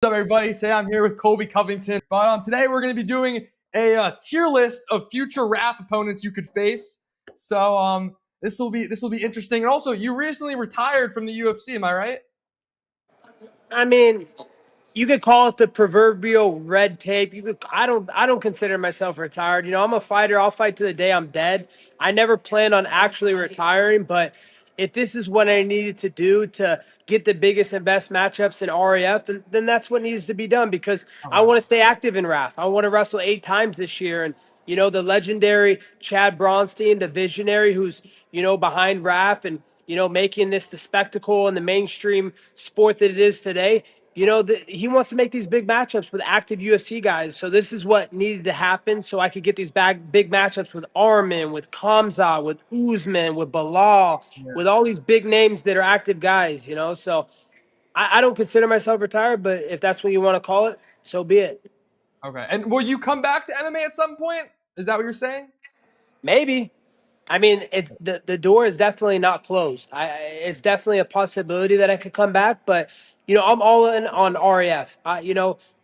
What's up, everybody? Today I'm here with Colby Covington. But today we're going to be doing a tier list of future RAF opponents you could face. So this will be interesting. And also, you recently retired from the UFC. Am I right? I mean, you could call it the proverbial red tape. I don't consider myself retired. I'm a fighter. I'll fight to the day I'm dead. I never plan on actually retiring, but if this is what I needed to do to get the biggest and best matchups in RAF, then that's what needs to be done because I Okay. want to stay active in RAF. I want to wrestle 8 times this year. And the legendary Chad Bronstein, the visionary who's, behind RAF and, making this the spectacle and the mainstream sport that it is today. He wants to make these big matchups with active UFC guys. So this is what needed to happen so I could get these big matchups with Armin, with Kamza, with Usman, with Bilal, Yeah. with all these big names that are active guys. So I don't consider myself retired, but if that's what you want to call it, so be it. Okay. And will you come back to MMA at some point? Is that what you're saying? Maybe. I mean, it's the door is definitely not closed. It's definitely a possibility that I could come back, but I'm all in on RAF.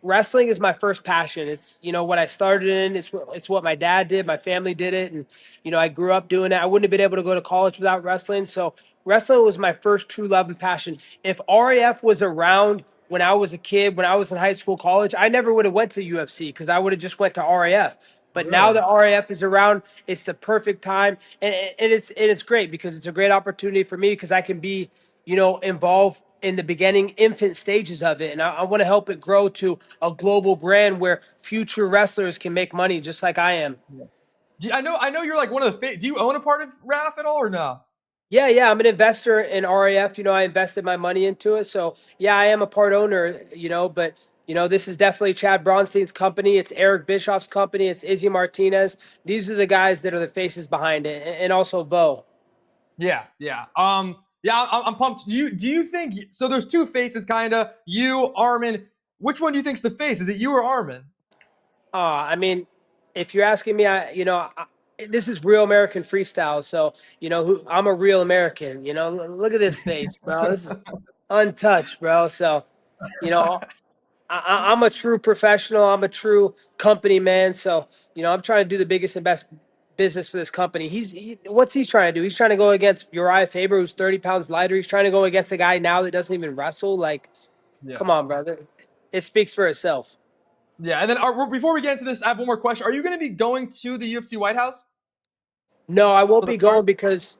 Wrestling is my first passion. It's what I started in. It's what my dad did. My family did it, and I grew up doing it. I wouldn't have been able to go to college without wrestling. So wrestling was my first true love and passion. If RAF was around when I was a kid, when I was in high school, college, I never would have went to UFC because I would have just went to RAF. But now Really? that RAF is around, it's the perfect time, and it's great because it's a great opportunity for me because I can be, involved in the beginning, infant stages of it, and I want to help it grow to a global brand where future wrestlers can make money just like I am. Yeah. I know you're like one of the. Do you own a part of RAF at all or no? Yeah, yeah, I'm an investor in RAF. I invested my money into it. So, yeah, I am a part owner, but, this is definitely Chad Bronstein's company. It's Eric Bischoff's company. It's Izzy Martinez. These are the guys that are the faces behind it. And also Bo. Yeah, yeah. Yeah, I'm pumped. Do you think so? There's two faces, kind of. You, Armin. Which one do you think's the face? Is it you or Armin? I mean, if you're asking me, this is real American freestyle. So, I'm a real American. Look at this face, bro. This is untouched, bro. So, you know, I'm a true professional. I'm a true company man. So, I'm trying to do the biggest and best business for this company. What's he's trying to do? He's trying to go against Uriah Faber, who's 30 pounds lighter. He's trying to go against a guy now that doesn't even wrestle. Like, Yeah. come on, brother. It speaks for itself. Yeah, and then before we get into this, I have one more question. Are you going to be going to the UFC White House No, I won't for the be card? going because,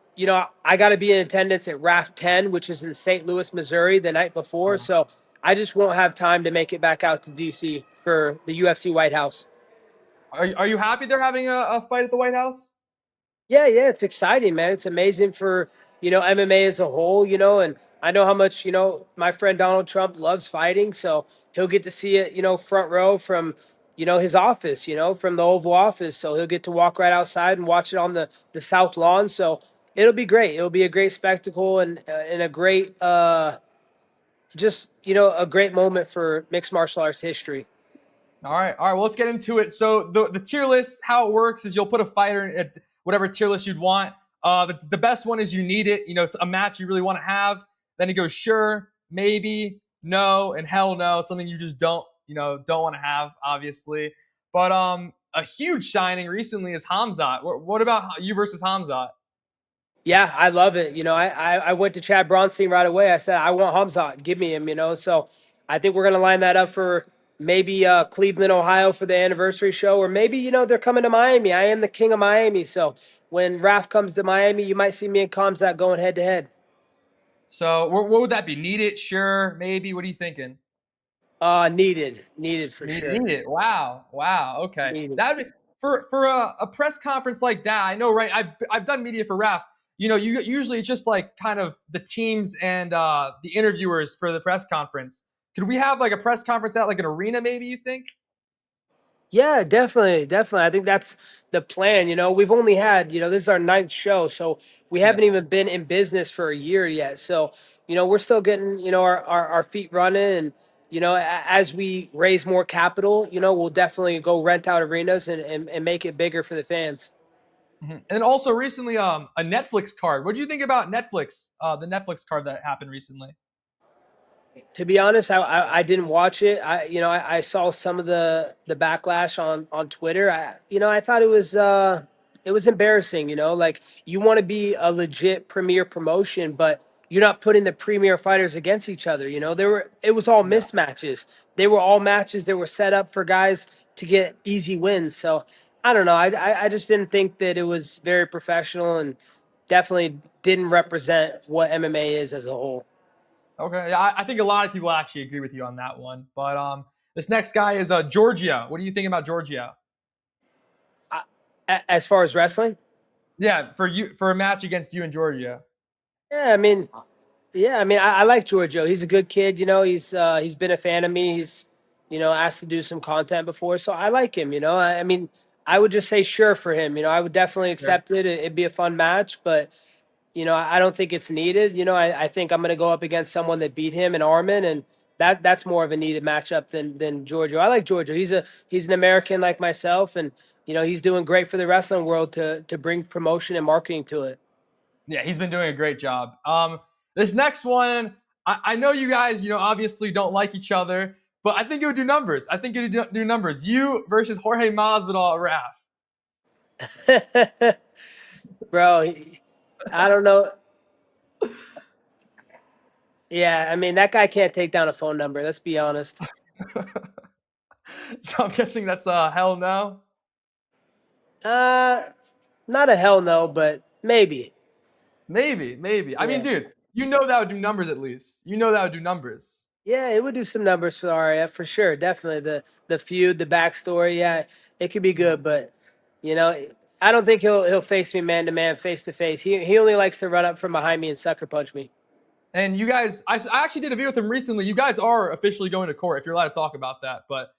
I got to be in attendance at RAF 10, which is in St. Louis, Missouri, the night before. So I just won't have time to make it back out to DC for the UFC White House. Are you happy they're having a fight at the White House? Yeah, yeah, it's exciting, man. It's amazing for, MMA as a whole, and I know how much, my friend Donald Trump loves fighting, so he'll get to see it, front row from, his office, from the Oval Office. So he'll get to walk right outside and watch it on the South Lawn. So it'll be great. It'll be a great spectacle and a great just, a great moment for mixed martial arts history. All right. Well, let's get into it. So the tier list, how it works is you'll put a fighter at whatever tier list you'd want. The best one is you need it. A match you really want to have. Then it goes sure, maybe, no, and hell no. Something you just don't want to have, obviously. But a huge signing recently is Hamzat. What about you versus Hamzat? Yeah, I love it. I went to Chad Bronstein right away. I said, I want Hamzat. Give me him, So I think we're going to line that up for maybe Cleveland, Ohio for the anniversary show. Or maybe, they're coming to Miami. I am the king of Miami. So when Raf comes to Miami, you might see me and Kamzat going head to head. So what would that be? Need it? Sure, maybe. What are you thinking? Needed for sure. Need it. Wow. Wow. Okay. Needed. That would be for a press conference like that. I know, right? I've done media for RAF. You usually it's just like kind of the teams and the interviewers for the press conference. Could we have like a press conference at like an arena? Maybe you think? Yeah, definitely, definitely. I think that's the plan. We've only had, this is our ninth show, so we Yeah. haven't even been in business for a year yet. So, we're still getting, our feet running. And, as we raise more capital, we'll definitely go rent out arenas and make it bigger for the fans. Mhm. And also recently, a Netflix card. What do you think about Netflix? The Netflix card that happened recently. To be honest, I didn't watch it. I saw some of the backlash on Twitter. I thought it was embarrassing. Like you want to be a legit premier promotion, but you're not putting the premier fighters against each other. It was all Yeah. mismatches. They were all matches that were set up for guys to get easy wins. So I don't know. I just didn't think that it was very professional and definitely didn't represent what MMA is as a whole. Okay. Yeah, I think a lot of people actually agree with you on that one. But this next guy is Georgia. What do you think about Georgia? As far as wrestling. Yeah, for a match against you and Georgia. Yeah, I mean, I like Giorgio. He's a good kid. He's been a fan of me. He's asked to do some content before, so I like him. I mean, I would just say sure for him. I would definitely Sure. accept it. It'd be a fun match, but I don't think it's needed. I think I'm going to go up against someone that beat him in Armin, and that's more of a needed matchup than Giorgio. I like Giorgio. He's an American like myself, and he's doing great for the wrestling world to bring promotion and marketing to it. Yeah, he's been doing a great job. This next one, I know you guys, obviously don't like each other, but I think it would do numbers. I think it would do numbers. You versus Jorge Masvidal at RAF. Bro, I don't know. Yeah, I mean that guy can't take down a phone number. Let's be honest. So I'm guessing that's a hell no. Uh, Not a hell no, but maybe. Maybe, maybe. I mean, Yeah, dude, that would do numbers at least. That would do numbers. yeah, it would do some numbers for the RAF for sure. Definitely the feud, the backstory. Yeah, it could be good, but you know, I don't think he'll face me man to man, face to face. He only likes to run up from behind me and sucker punch me. And you guys, I actually did a video with him recently. You guys are officially going to court if you're allowed to talk about that. But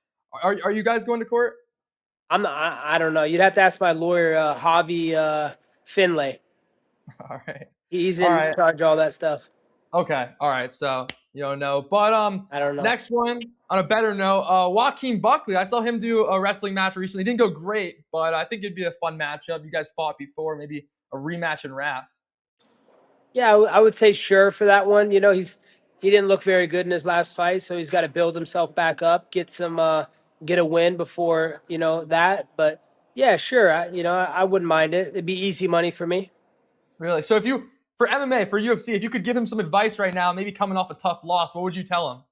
are you guys going to court? I'm not, I don't know. You'd have to ask my lawyer, Javi Finlay. All right. He's All in right. charge of all that stuff. Okay. All right. So you don't know, but I don't know. next one on a better note, Joaquin Buckley. I saw him do a wrestling match recently. Didn't go great, but I think it'd be a fun matchup. You guys fought before, maybe a rematch in RAF. Yeah, I would say sure for that one. He didn't look very good in his last fight, so he's got to build himself back up, get a win before that. But yeah, sure. I wouldn't mind it. It'd be easy money for me. Really? So if you for MMA for UFC, if you could give him some advice right now, maybe coming off a tough loss, what would you tell him?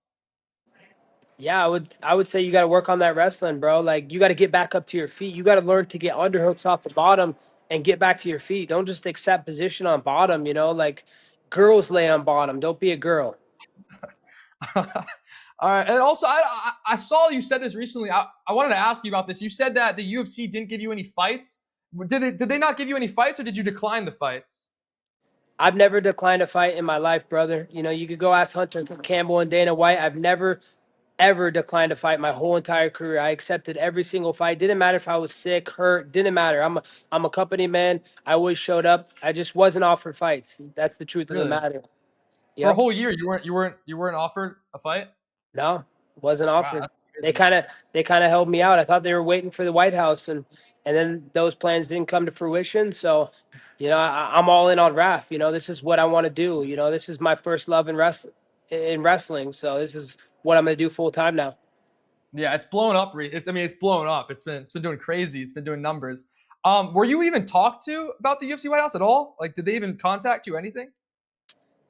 Yeah, I would say you got to work on that wrestling, bro. Like you got to get back up to your feet. You got to learn to get underhooks off the bottom and get back to your feet. Don't just accept position on bottom. Like girls lay on bottom. Don't be a girl. All right, and also I saw you said this recently. I wanted to ask you about this. You said that the UFC didn't give you any fights. Did they not give you any fights, or did you decline the fights? I've never declined a fight in my life, brother. You could go ask Hunter Campbell and Dana White. I've never ever declined a fight my whole entire career. I accepted every single fight. Didn't matter if I was sick, hurt, didn't matter. I'm a company man. I always showed up. I just wasn't offered fights. That's the truth of the Really? matter. For a Yep. whole year, you weren't offered a fight. No, wasn't Wow, offered. that's They crazy. kind of they kind of held me out. I thought they were waiting for the White House, and then those plans didn't come to fruition. So, I'm all in on RAF. This is what I want to do. This is my first love in wrestling. So this is what I'm going to do full time now. Yeah, it's blown up. It's blown up. It's been doing crazy. It's been doing numbers. Were you even talked to about the UFC White House at all? Like, did they even contact you? Anything?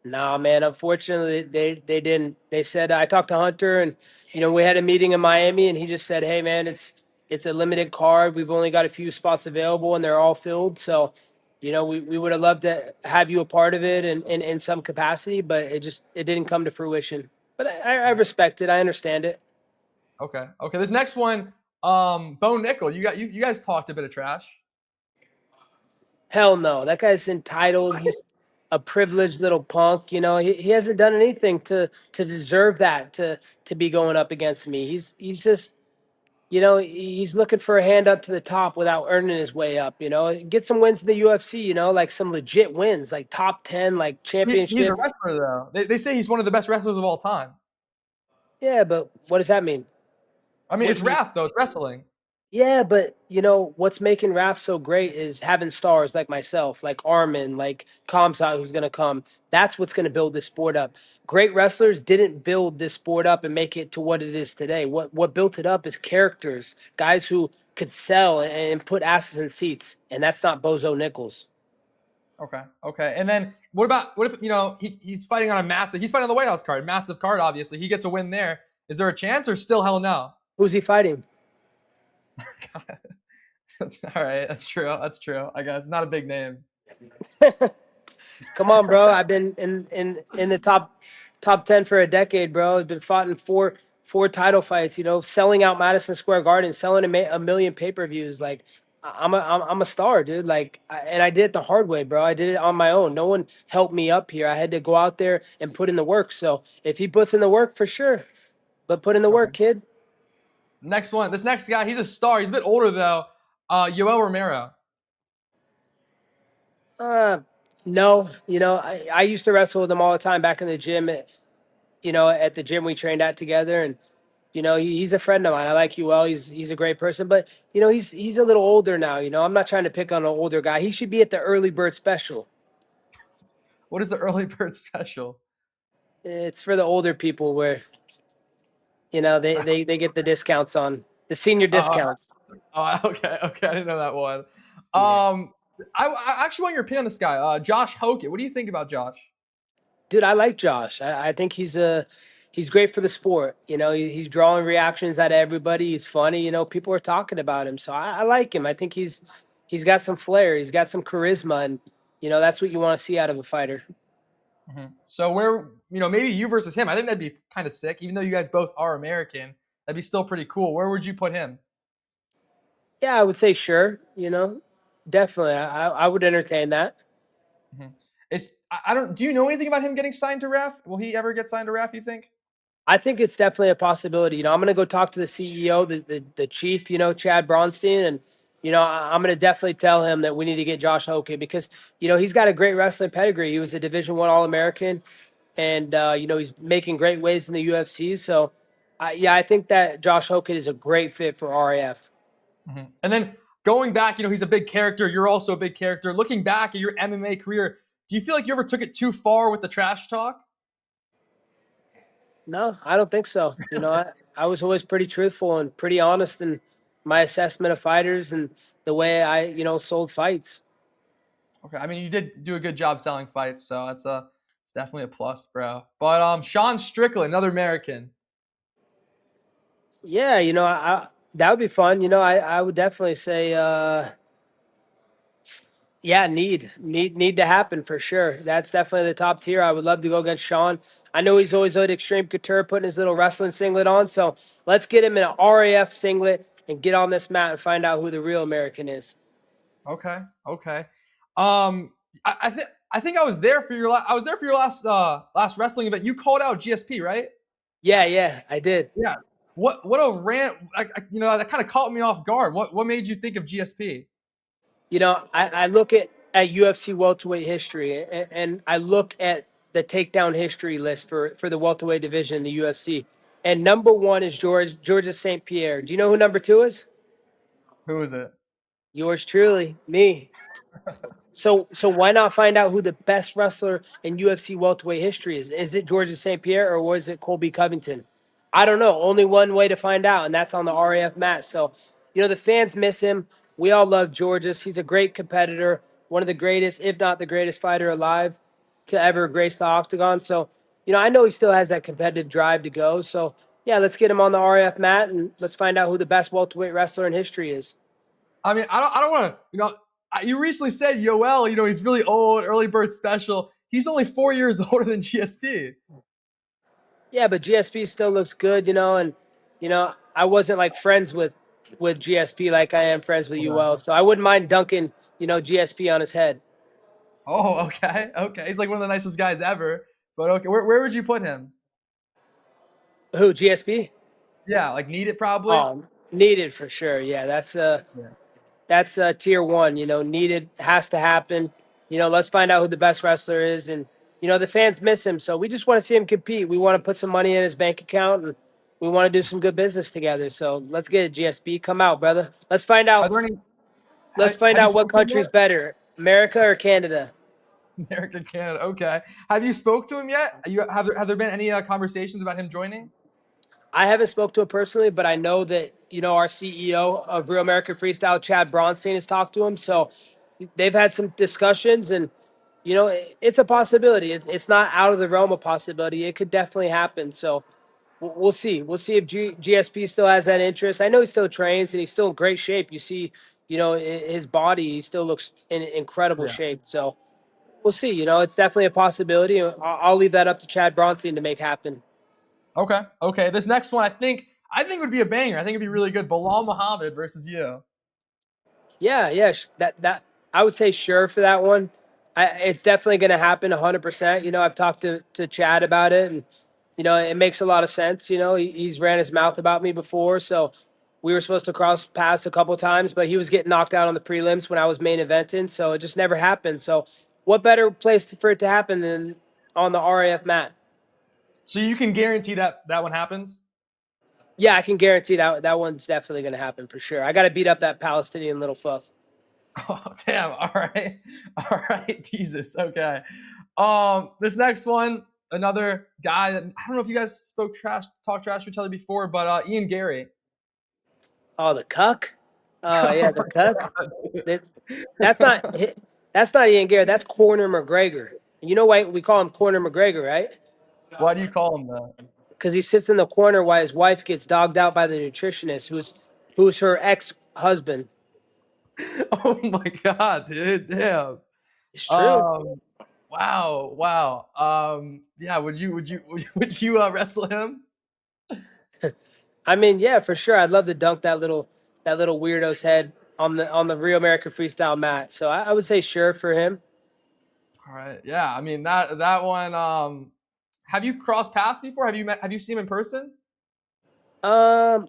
Nah, man. Unfortunately, they didn't. They said I talked to Hunter, and we had a meeting in Miami, and he just said, "Hey, man, it's a limited card. We've only got a few spots available, and they're all filled. So, we would have loved to have you a part of it in some capacity, but it didn't come to fruition. But I respect it. I understand it. Okay. Okay. This next one, Bo Nickel. You guys talked a bit of trash. Hell no. That guy's entitled. He's a privileged little punk. He hasn't done anything to deserve that to be going up against me. He's just he's looking for a hand up to the top without earning his way up. Get some wins in the UFC. Like some legit wins, like top 10, like He's a championship. wrestler though. They say he's one of the best wrestlers of all time. Yeah, but what does that mean? I mean, What it's do you? RAF though. It's wrestling. Yeah, but what's making RAF so great is having stars like myself, like Armin, like Kamsat, who's gonna come. That's what's gonna build this sport up. great wrestlers didn't build this sport up and make it to what it is today. What built it up is characters, guys who could sell and put asses in seats, and that's not Bozo Nichols. Okay. Okay. And then what if he's fighting on a massive he's fighting on the White House card, massive card, obviously. He gets a win there. Is there a chance or still hell no? Who's he fighting? All right, that's true. That's true. I guess it's not a big name. Come on, bro. I've been in the top 10 for a decade, bro. I've been fought in four title fights. Selling out Madison Square Garden, selling a million pay-per-views. Like I'm a star, dude. Like, and I did it the hard way, bro. I did it on my own. No one helped me up here. I had to go out there and put in the work. So if he puts in the work, for sure. But put in the Okay. work, kid. Next one. This next guy, he's a star. He's a bit older though. Yoel Romero. No. I used to wrestle with him all the time back in the gym. At the gym we trained at together, and he's a friend of mine. I like you well. He's a great person, but he's a little older now. I'm not trying to pick on an older guy. He should be at the early bird special. What is the early bird special? It's for the older people where they get the discounts on the senior Uh, discounts. okay, okay. I didn't know that one. Yeah, I actually want your opinion on this guy, Josh Hokett. What do you think about Josh? dude, I like Josh. I think he's great for the sport. He's drawing reactions out of everybody. He's funny. People are talking about him, so I like him. I think he's got some flair. He's got some charisma, and that's what you want to see out of a fighter. So where maybe you versus him, I think that'd be kind of sick. Even though you guys both are American, that'd be still pretty cool. Where would you put him? Yeah, I would say sure. Definitely. I would entertain that. Mhm. I don't. Do you know anything about him getting signed to RAF? Will he ever get signed to RAF? You think? I think it's definitely a possibility. I'm going to go talk to the CEO, the chief, Chad Bronstein, and I'm going to definitely tell him that we need to get Josh Hoke because he's got a great wrestling pedigree. He was a Division One All American, and he's making great waves in the UFC. So, yeah, I think that Josh Hoke is a great fit for RAF. And then going back, he's a big character. You're also a big character. Looking back at your MMA career, do you feel like you ever took it too far with the trash talk? No, I don't think so. I was always pretty truthful and pretty honest in my assessment of fighters and the way I, sold fights. Okay, I mean you did do a good job selling fights, so it's definitely a plus, bro. But Sean Strickland, another American. Yeah, that would be fun. I would definitely say, yeah, need to happen for sure. That's definitely the top tier. I would love to go against Sean. I know he's always at Extreme Couture putting his little wrestling singlet on, so let's get him in an RAF singlet and get on this mat and find out who the real American is. Okay, okay. I think I was there for your I was there for your last wrestling event. You called out GSP, right? Yeah, I did. Yeah. What a rant! That kind of caught me off guard. What made you think of GSP? I look at UFC welterweight history and I look at the takedown history list for the welterweight division in the UFC. And number one is Georges St. Pierre. Do you know who number two is? Who is it? Yours truly, me. So why not find out who the best wrestler in UFC welterweight history is? Is it Georges St. Pierre or was it Colby Covington? I don't know. Only one way to find out, and that's on the RAF mat. So, the fans miss him. We all love Georges. He's a great competitor, one of the greatest, if not the greatest fighter alive to ever grace the octagon. So, I know he still has that competitive drive to go. So, yeah, let's get him on the RAF mat and let's find out who the best welterweight wrestler in history is. I mean, I don't want to. You recently said Yoel. He's really old, early bird special. He's only 4 years older than GSP. Yeah, but GSP still looks good, and I wasn't like friends with GSP like I am friends with Okay. UL, so I wouldn't mind dunking, GSP on his head. Oh, okay, okay. He's like one of the nicest guys ever. But okay, where would you put him? Who, GSP? Yeah, like need it probably. Oh, needed for sure. Yeah, Yeah. that's tier one. Needed has to happen. Let's find out who the best wrestler is, and the fans miss him, so we just want to see him compete. We want to put some money in his bank account, and we want to do some good business together. So let's get it, GSP. Come out, brother. Let's find Are out. there any? Let's find Have you out what fought him country's yet? better, America or Canada. American Canada. Okay. Have you spoke to him yet? Have there been any conversations about him joining? I haven't spoke to him personally, but I know that our CEO of Real American Freestyle, Chad Bronstein, has talked to him. So they've had some discussions, and it's a possibility. It's not out of the realm of possibility. It could definitely happen. So we'll see. We'll see if GSP still has that interest. I know he still trains and he's still in great shape. You see, his body, he still looks in incredible Yeah. shape. So we'll see. It's definitely a possibility. I'll leave that up to Chad Bronstein to make happen. Okay. Okay. This next one, I think would be a banger. I think it'd be really good. Bilal Muhammad versus you. Yeah, yeah, that I would say sure for that one. It's definitely going to happen 100%. I've talked to Chad about it, and it makes a lot of sense. He's ran his mouth about me before, so we were supposed to cross paths a couple times, but he was getting knocked out on the prelims when I was main eventing, so it just never happened. So, what better place for it to happen than on the RAF mat? So you can guarantee that one happens. Yeah, I can guarantee that one's definitely going to happen for sure. I got to beat up that Palestinian little fuss. Oh damn! All right, all right, Jesus. Okay. This next one, another guy that I don't know if you guys talked trash to each other before, but Ian Gary. Oh, the cuck. Oh yeah, Oh the my cuck. god, dude. That, that's not that's not Ian Garrett. That's Corner McGregor. You know why we call him Corner McGregor, right? Why do you call him that? Because he sits in the corner while his wife gets dogged out by the nutritionist, who's her ex husband. Oh my god, dude. Damn. It's true. Um. Wow. Wow. Yeah. Would you wrestle him? I mean, yeah, for sure. I'd love to dunk that little weirdo's head on the Real American Freestyle mat. So I would say sure for him. All right. Yeah. I mean that one. Have you crossed paths before? Have you seen him in person? Um,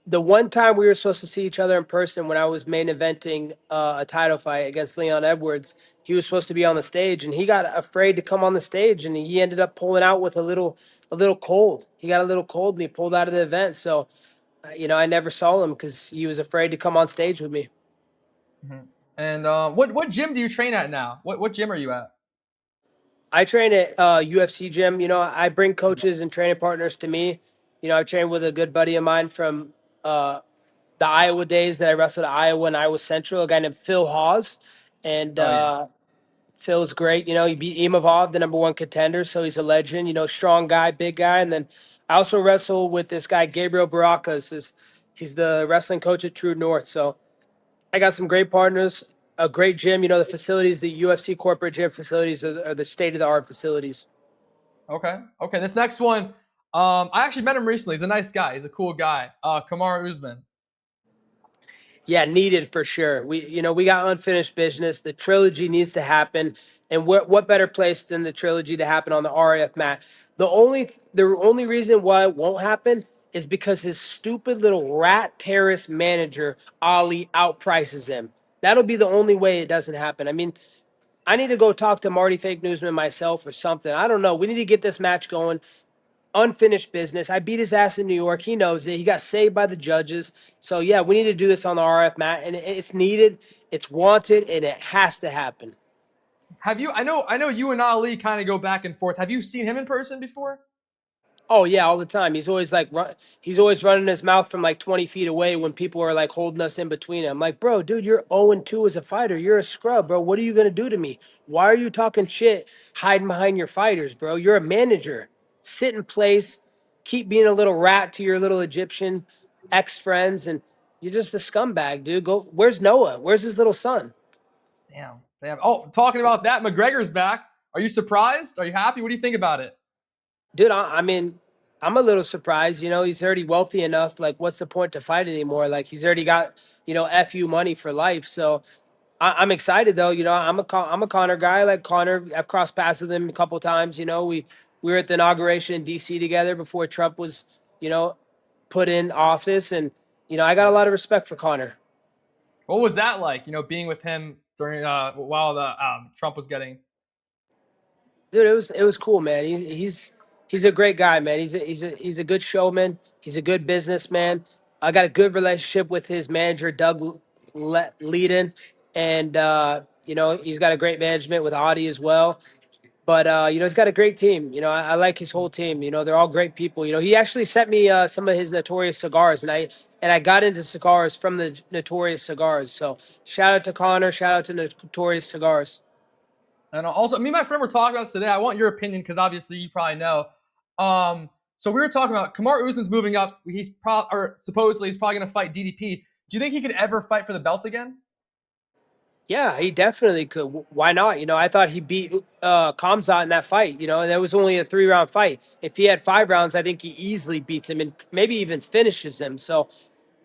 the one time we were supposed to see each other in person when I was main eventing a title fight against Leon Edwards, he was supposed to be on the stage and he got afraid to come on the stage and he ended up pulling out with a little cold. He got a little cold and he pulled out of the event. So, I never saw him because he was afraid to come on stage with me. Mhm. And what gym do you train at now? What gym are you at? I train at UFC gym. I bring coaches and training partners to me. I trained with a good buddy of mine from uh, the Iowa days that I wrestled at Iowa and Iowa Central, a guy named Phil Hawes. And Oh yeah. Phil's great. He beat Imavov, the number one contender, so he's a legend. Strong guy, big guy. And then I also wrestle with this guy, Gabriel Baracas. He's the wrestling coach at True North. So I got some great partners, a great gym. The facilities, the UFC corporate gym facilities are the state of the art facilities. Okay. Okay. This next one, I actually met him recently. He's a nice guy. He's a cool guy. Kamaru Usman. Yeah, needed for sure. We got unfinished business. The trilogy needs to happen, and what better place than the trilogy to happen on the RAF mat? The only reason why it won't happen is because his stupid little rat terrorist manager Ali outprices him. That'll be the only way it doesn't happen. I mean, I need to go talk to Marty Fake Newsman myself or something. I don't know. We need to get this match going. Unfinished business. I beat his ass in New York. He knows it. He got saved by the judges. So yeah, we need to do this on the RF mat, and it's needed, it's wanted, and it has to happen. Have you? I know you and Ali kind of go back and forth. Have you seen him in person before? Oh yeah, all the time. He's always running his mouth from like 20 feet away when people are like holding us in between him. I'm like, bro, dude, you're 0-2 as a fighter. You're a scrub, bro. What are you gonna do to me? Why are you talking shit, hiding behind your fighters, bro? You're a manager. Sit in place. Keep being a little rat to your little Egyptian ex friends, and you're just a scumbag, dude. Go. Where's Noah? Where's his little son? Damn. Damn. Oh, talking about that, McGregor's back. Are you surprised? Are you happy? What do you think about it? Dude, I mean, I'm a little surprised. He's already wealthy enough. Like, what's the point to fight anymore? Like, he's already got fu money for life. So I'm excited though. I'm a Connor guy. I like Connor. I've crossed paths with him a couple times. We were at the inauguration in D.C. together before Trump was you know put in office, and I got a lot of respect for Connor. What was that like? Being with him during while the Trump was getting. Dude, it was cool, man. He's a great guy, man. He's a good showman. He's a good businessman. I got a good relationship with his manager, Doug Leadon, and You know, he's got a great management with Audi as well. But you know, he's got a great team. You know, I like his whole team. You know, they're all great people. You know, he actually sent me some of his Notorious cigars, and I got into cigars from the Notorious cigars. So shout out to Connor. Shout out to Notorious cigars. And also, me and my friend were talking about this today. I want your opinion because obviously you probably know. So we were talking about Kamar Usman's moving up. Or supposedly he's probably going to fight DDP. Do you think he could ever fight for the belt again? Yeah, he definitely could. Why not? You know, I thought he beat Kamzat in that fight. You know, and that was only a 3 round fight. If he had 5 rounds, I think he easily beats him and maybe even finishes him. So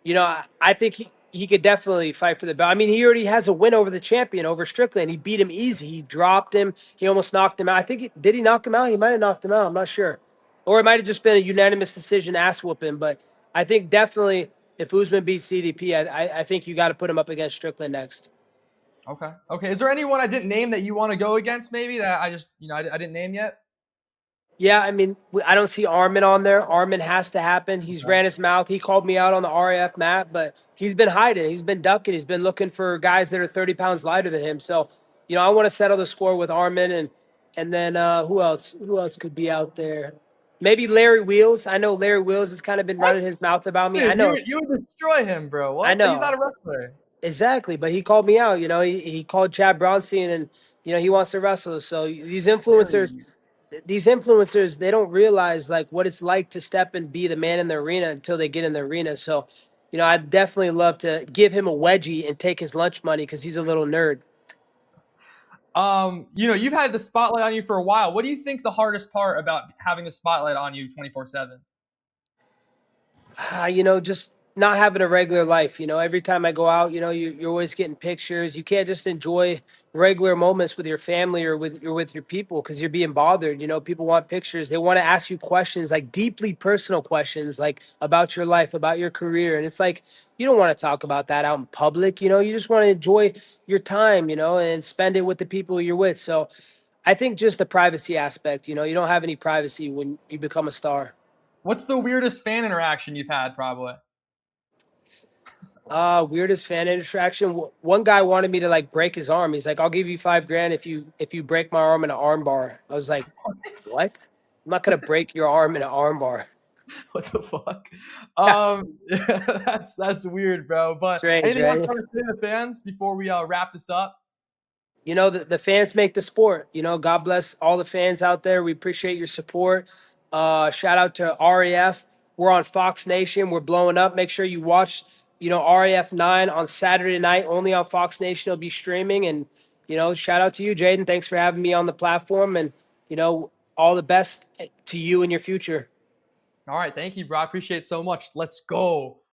you know, I think he could definitely fight for the belt. I mean, he already has a win over the champion, over Strickland. He beat him easy. He dropped him. He almost knocked him out. I think did he knock him out? He might have knocked him out. I'm not sure. Or it might have just been a unanimous decision ass whooping. But I think definitely if Usman beats CDP, I think you got to put him up against Strickland next. Okay. Okay. Is there anyone I didn't name that you want to go against? Maybe that I just I didn't name yet. Yeah, I mean, I don't see Armin on there. Armin has to happen. He's Okay. ran his mouth. He called me out on the RAF map, but he's been hiding. He's been ducking. He's been looking for guys that are 30 pounds lighter than him. So, you know, I want to settle the score with Armin and then who else? Who else could be out there? Maybe Larry Wheels. I know Larry Wheels has kind of been What? running his mouth about me. Dude, you would destroy him, bro. I What? He's know not a wrestler. exactly, but he called me out. You know, he called Chad Bronstein, and you know he wants to wrestle. So Larry. these influencers, they don't realize like what it's like to step and be the man in the arena until they get in the arena. So, you know, I'd definitely love to give him a wedgie and take his lunch money because he's a little nerd. You've had the spotlight on you for a while. What do you think's the hardest part about having the spotlight on you 24/7? You know, just not having a regular life. You know, every time I go out, you know, you're always getting pictures. You can't just enjoy regular moments with your family or with your people because you're being bothered. You know, people want pictures. They want to ask you questions, like deeply personal questions, like about your life, about your career, and it's like you don't want to talk about that out in public. You know, you just want to enjoy your time, you know, and spend it with the people you're with. So, I think just the privacy aspect. You know, you don't have any privacy when you become a star. What's the weirdest fan interaction you've had, probably? Weirdest fan interaction. One guy wanted me to like break his arm. He's like, "I'll give you 5 grand if you break my arm in an arm bar." I was like, "What? I'm not gonna break your arm in an arm bar." What the fuck? That's weird, bro. But Strange, anything you want right? to say to the fans before we wrap this up? You know, the fans make the sport. You know, God bless all the fans out there. We appreciate your support. Shout out to RAF. We're on Fox Nation. We're blowing up. Make sure you watch, you know, RAF 9 on Saturday night, only on Fox Nation. It'll be streaming. And, you know, shout out to you, Jaden. Thanks for having me on the platform. And, you know, all the best to you in your future. All right, thank you, bro. I appreciate it so much. Let's go.